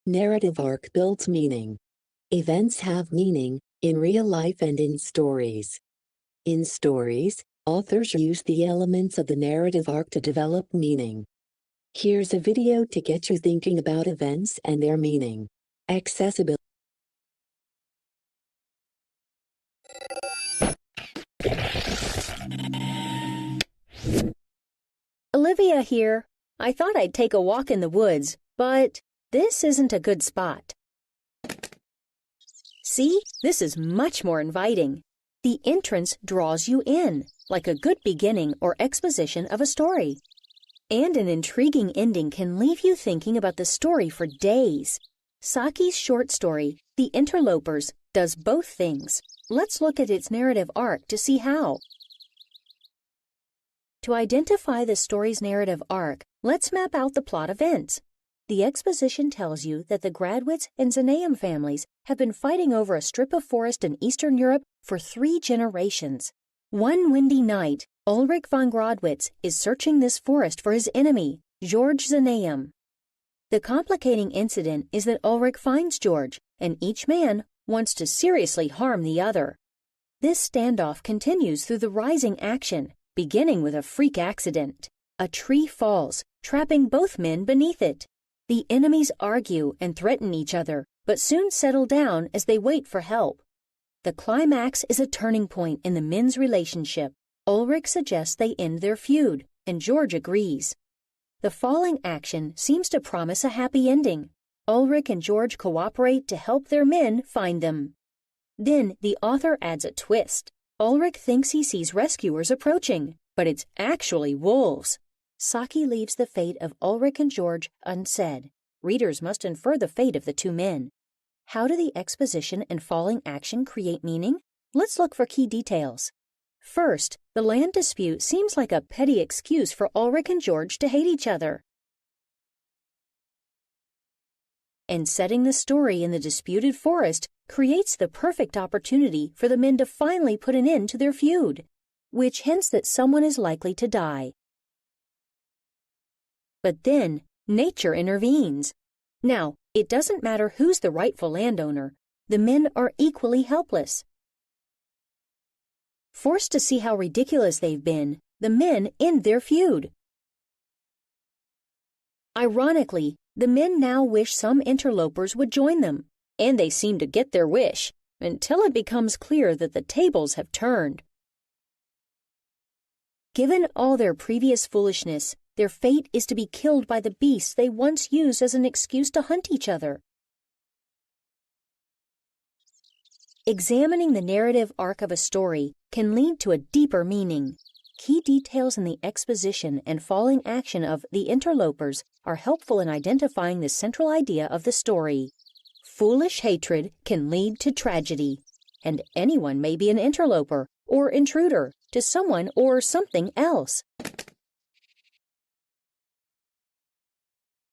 Narrative arc builds meaning. Events have meaning, in real life and in stories. In stories, authors use the elements of the narrative arc to develop meaning. Here's a video to get you thinking about events and their meaning. Accessibility. Olivia here. I thought I'd take a walk in the woods, but this isn't a good spot. See, this is much more inviting. The entrance draws you in, like a good beginning or exposition of a story. And an intriguing ending can leave you thinking about the story for days. Saki's short story, The Interlopers, does both things. Let's look at its narrative arc to see how. To identify the story's narrative arc, let's map out the plot events. The exposition tells you that the Gradwitz and Zanaeum families have been fighting over a strip of forest in Eastern Europe for 3 generations. One windy night, Ulrich von Gradwitz is searching this forest for his enemy, George Zanaeum. The complicating incident is that Ulrich finds George, and each man wants to seriously harm the other. This standoff continues through the rising action, beginning with a freak accident. A tree falls, trapping both men beneath it. The enemies argue and threaten each other, but soon settle down as they wait for help. The climax is a turning point in the men's relationship. Ulrich suggests they end their feud, and George agrees. The falling action seems to promise a happy ending. Ulrich and George cooperate to help their men find them. Then the author adds a twist. Ulrich thinks he sees rescuers approaching, but it's actually wolves. Saki leaves the fate of Ulrich and George unsaid. Readers must infer the fate of the 2 men. How do the exposition and falling action create meaning? Let's look for key details. First, the land dispute seems like a petty excuse for Ulrich and George to hate each other. And setting the story in the disputed forest creates the perfect opportunity for the men to finally put an end to their feud, which hints that someone is likely to die. But then, nature intervenes. Now, it doesn't matter who's the rightful landowner. The men are equally helpless. Forced to see how ridiculous they've been, the men end their feud. Ironically, the men now wish some interlopers would join them, and they seem to get their wish, until it becomes clear that the tables have turned. Given all their previous foolishness, their fate is to be killed by the beasts they once used as an excuse to hunt each other. Examining the narrative arc of a story can lead to a deeper meaning. Key details in the exposition and falling action of The Interlopers are helpful in identifying the central idea of the story. Foolish hatred can lead to tragedy, and anyone may be an interloper or intruder to someone or something else.